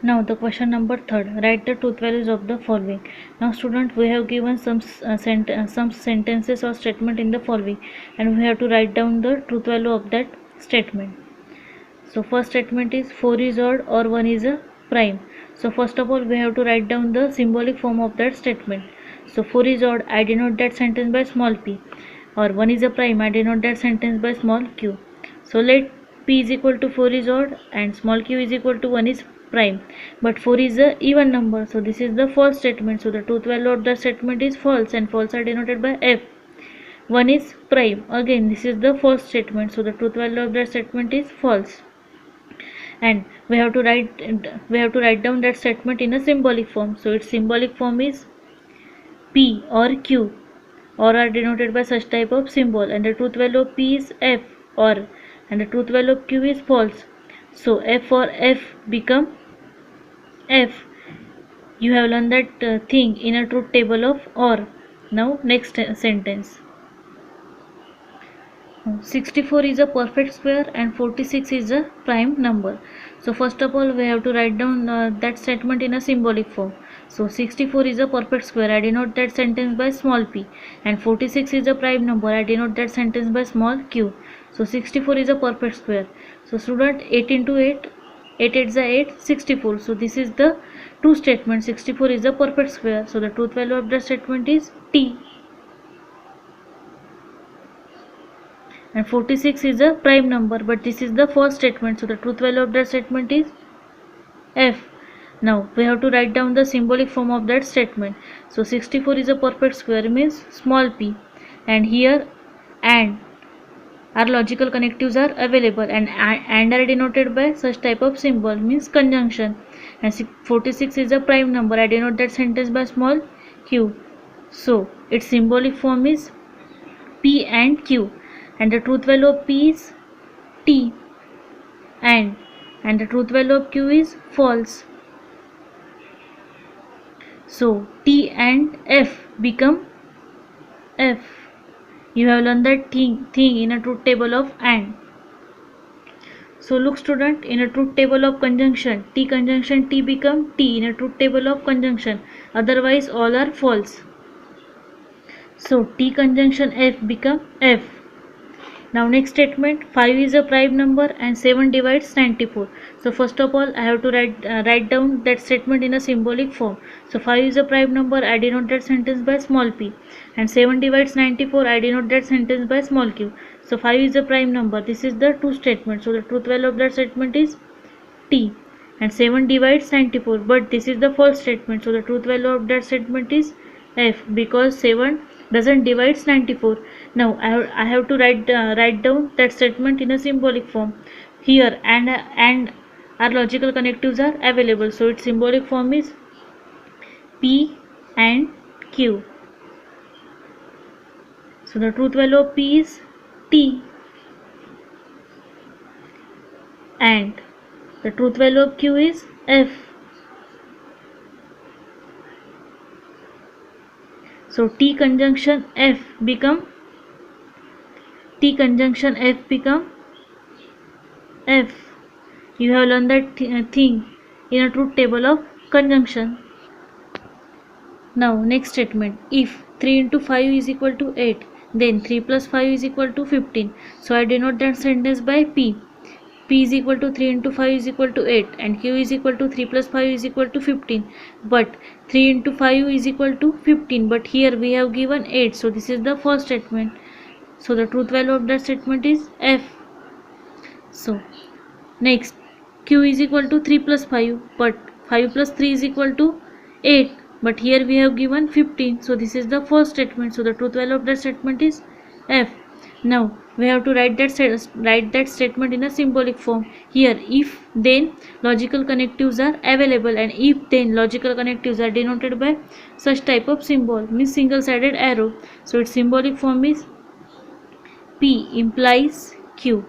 Now the question number third, write the truth values of the following. Now student, we have given some sentences or statement in the following, and we have to write down the truth value of that statement. So first statement is 4 is odd or 1 is a prime. So first of all we have to write down the symbolic form of that statement. So 4 is odd, I denote that sentence by small p, or 1 is a prime, I denote that sentence by small q. So let p is equal to 4 is odd and small q is equal to 1 is prime, but 4 is a even number, so this is the false statement. So the truth value of the statement is false, and false are denoted by f. 1 is prime, again this is the false statement, so the truth value of that statement is false. And we have to write down that statement in a symbolic form. So its symbolic form is p or q, or are denoted by such type of symbol, and the truth value of p is f, or, and the truth value of q is false. So f or f become f. You have learned that thing in a truth table of or. Now next sentence. 64 is a perfect square and 46 is a prime number. So first of all we have to write down that statement in a symbolic form. So 64 is a perfect square, I denote that sentence by small p, and 46 is a prime number, I denote that sentence by small q. So 64 is a perfect square. So student, 8 into 8, 8 8 is 8, 64. So this is the true statement, 64 is a perfect square. So the truth value of the statement is t. And 46 is a prime number, but this is the false statement, so the truth value of that statement is f. Now we have to write down the symbolic form of that statement. So 64 is a perfect square means small p, and here and our logical connectives are available, and are denoted by such type of symbol means conjunction, and 46 is a prime number, I denote that sentence by small q. So its symbolic form is p and q, and the truth value of p is t, and the truth value of q is false. So t and f become f. You have learned that thing in a truth table of and. So look student, in a truth table of conjunction, t conjunction t become t in a truth table of conjunction, otherwise all are false. So t conjunction f become f. Now next statement, 5 is a prime number and 7 divides 94. So first of all I have to write down that statement in a symbolic form. So 5 is a prime number, I denote that sentence by small p, and 7 divides 94, I denote that sentence by small q. So 5 is a prime number, this is the true statement, so the truth value of that statement is t, and 7 divides 94, but this is the false statement, so the truth value of that statement is f, because 7 doesn't divide 94. Now I have to write down that statement in a symbolic form. Here and our logical connectives are available, so its symbolic form is p and q. So the truth value of p is t, and the truth value of q is f. So t conjunction f become f. You have learned that thing in a truth table of conjunction. Now next statement, if 3 into 5 is equal to 8, then 3 plus 5 is equal to 15. So I denote that sentence by p. P is equal to 3 into 5 is equal to 8, and q is equal to 3 plus 5 is equal to 15. But 3 into 5 is equal to 15, but here we have given 8, so this is the first statement. So the truth value of that statement is f. So next, q is equal to 3 plus 5, but 5 plus 3 is equal to 8, but here we have given 15, so this is the first statement, so the truth value of that statement is f. Now we have to write that statement in a symbolic form. Here if then logical connectives are available, and if then logical connectives are denoted by such type of symbol means single sided arrow. So its symbolic form is p implies q.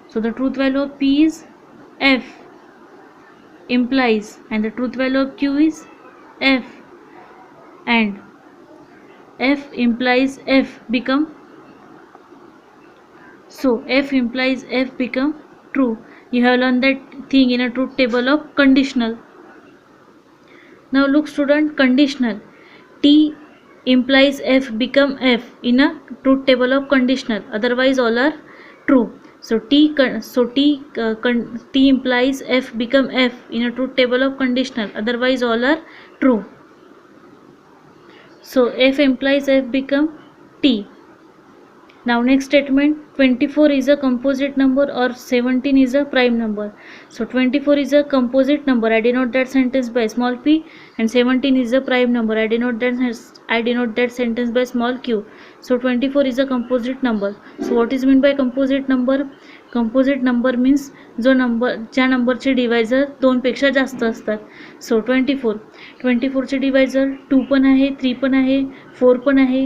So the truth value of p is f implies, and the truth value of q is f, and f implies f become, so f implies f become true. You have learned that thing in a truth table of conditional. Now look student, conditional. T implies F become F in a truth table of conditional. Otherwise all are true. So T implies F become F in a truth table of conditional. Otherwise all are true. So F implies F become T. Now next statement, 24 is a composite number or 17 is a prime number. So 24 is a composite number, I denote that sentence by small p, and 17 is a prime number, I denote that sentence by small q. So 24 is a composite number. So what is meant by composite number? Composite number means जो number ज्या नंबरचे divisor 2 पेक्षा जास्त असतात. सो 24 चे divisor 2 पण आहे, 3 पण आहे, 4 पण आहे,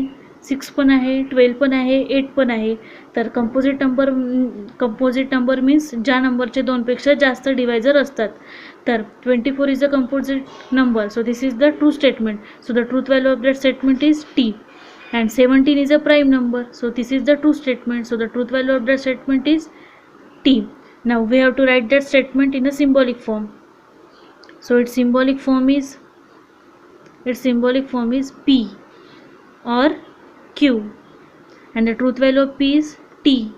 6 पण आहे, 12 पण आहे, 8 पण आहे. तर कंपोजिट नंबर मीन्स ज्या नंबरचे 2 पेक्षा जास्त डिवायझर असतात. तर 24 is a composite number. So this is the true statement. So the truth value of that statement is T. And 17 is a prime number. So this is the true statement. So the truth value of that statement is T. Now we have to write that statement in a symbolic form. So its symbolic form is P or Q, and the truth value of P is T,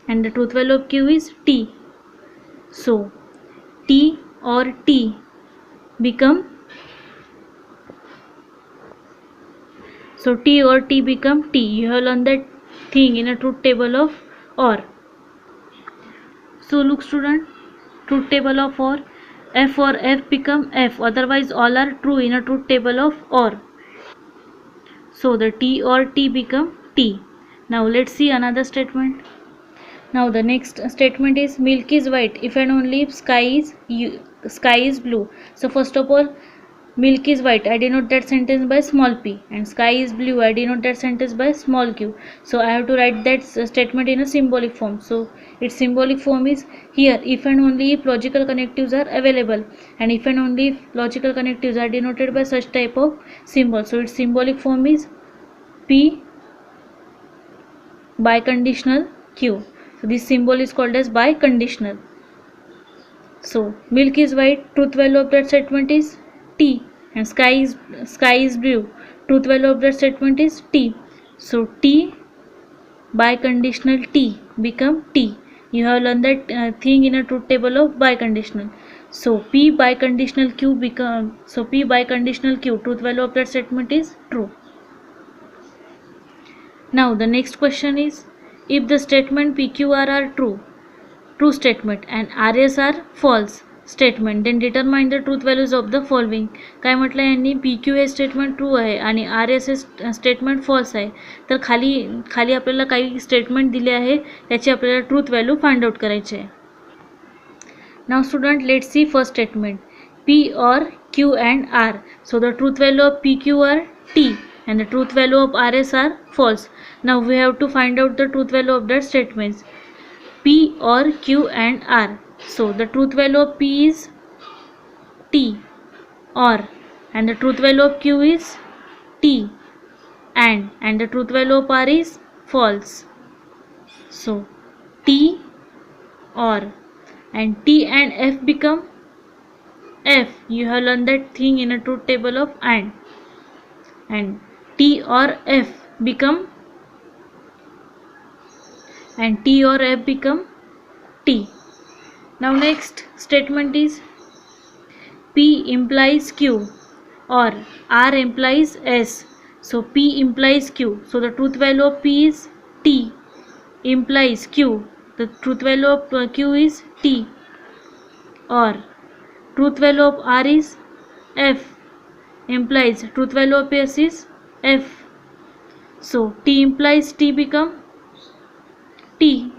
and the truth value of Q is T. So T or T become T. You have learned that thing in a truth table of OR. So look student, truth table of OR, F or F become F, otherwise all are true in a truth table of OR. So the T or T become T. Now let's see another statement. Now the next statement is milk is white if and only if sky is blue. So first of all, milk is white, I denote that sentence by small p, and sky is blue, I denote that sentence by small q. So I have to write that statement in a symbolic form. So its symbolic form is here if and only if logical connectives are available, and if and only if logical connectives are denoted by such type of symbol. So its symbolic form is p biconditional q. So this symbol is called as biconditional. So milk is white, truth value of that statement is T, and sky is blue, truth value of that statement is T. So T biconditional T become T. You have learned that thing in a truth table of biconditional. So P biconditional Q, truth value of that statement is true. Now the next question is, if the statement PQR are true statement, and RS are false statement, then determine the truth values of the following. काय म्हटलं यांनी, PQ हे statement true आहे आणि RS हे statement false आहे. तर खाली आपल्याला काही स्टेटमेंट दिले आहे, त्याची आपल्याला ट्रूथ व्हॅल्यू फाइंड आउट करायची आहे. Now student, let's see first statement, P or Q and R. So the truth value of PQ are T, and the truth value of RS are false. Now we have to find out the truth value of that statements, P or Q and R. So the truth value of P is T or, and the truth value of Q is T, and the truth value of R is false. So T or, and T and F become F. You have learned that thing in a truth table of and T or F become, and T or F become T. Now next statement is P implies Q or R implies S. So P implies Q. So the truth value of P is T implies Q. The truth value of Q is T, or truth value of R is F implies truth value of S is F. So T implies T become T,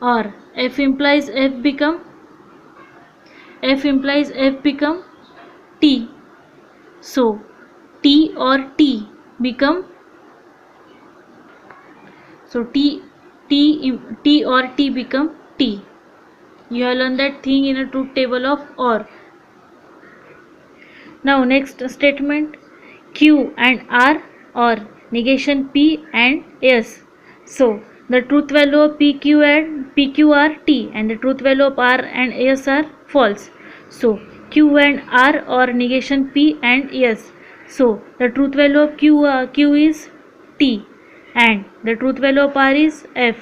or F implies F become T. So T or T become, so T or T become T. You have learned that thing in a truth table of OR. Now next statement, Q and R or negation P and S. So The truth value of PQ are T, and the truth value of R and S are false. So Q and R or negation P and S. So the truth value of Q is T, and the truth value of R is F,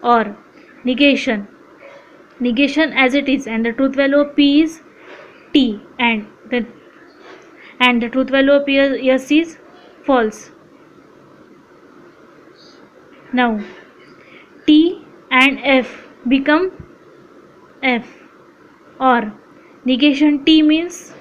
or negation as it is, and the truth value of P is T, and the truth value of S is false. Now T and F become F, or negation T means,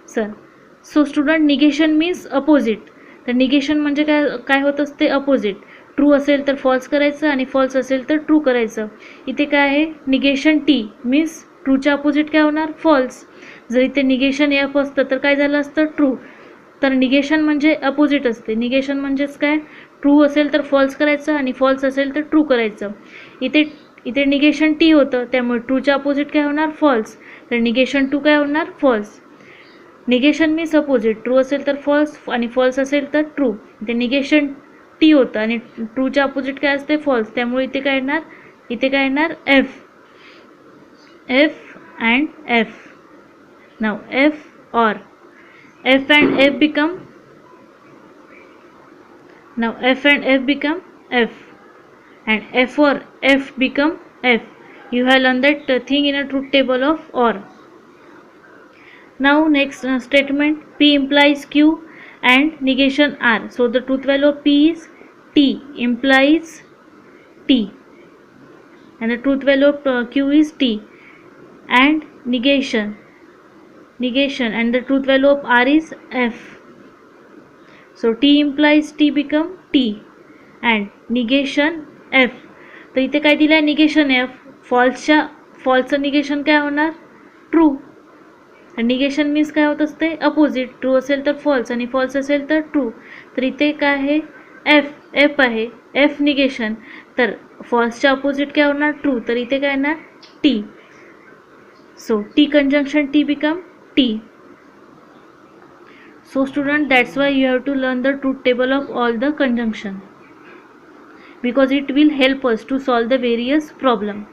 sir, so student, negation means opposite. तर negation म्हणजे काय होत असते, opposite. True असेल तर false करायचं आणि false असेल तर ट्रू करायचं. इथे काय आहे, निगेशन टी मीन्स ट्रूच्या अपोजिट काय होणार, फॉल्स. जर इथे निगेशन एफ असतं तर काय झालं असतं, ट्रू. तर निगेशन म्हणजे अपोजिट असते. निगेशन म्हणजेच काय, ट्रू असेल तर फॉल्स करायचं आणि फॉल्स असेल तर ट्रू करायचं. इथे निगेशन टी होतं, त्यामुळे ट्रूच्या अपोजिट काय होणार, फॉल्स. तर निगेशन टू काय होणार, false. Negation means opposite. True असेल तर फॉल्स आणि फॉल्स असेल तर ट्रू. इथे निगेशन टी होतं आणि ट्रूच्या अपोजिट काय असते, फॉल्स. त्यामुळे इथे काय येणार, F. F and F. Now F और F and F become F, and F or F become F. You have learned that thing in a truth table of OR. Now next statement, P implies Q and negation R. So the truth value of P is T implies T, and the truth value of Q is T, and negation, and the truth value of R is F. So T implies T become T, and negation F. तर इथे काय दिलं आहे, negation F. फॉल्सचं negation काय होणार, true. Negation means काय होत असते, अपोजिट. ट्रू असेल तर फॉल्स आणि फॉल्स असेल तर ट्रू. तर इथे काय आहे, एफ आहे. एफ निगेशन, तर फॉल्सच्या अपोजिट काय होणार, ट्रू. तर इथे काय येणार, T. So T conjunction T become T. So student, that's why you have to learn the truth table of all the conjunction, because it will help us to solve the various problem.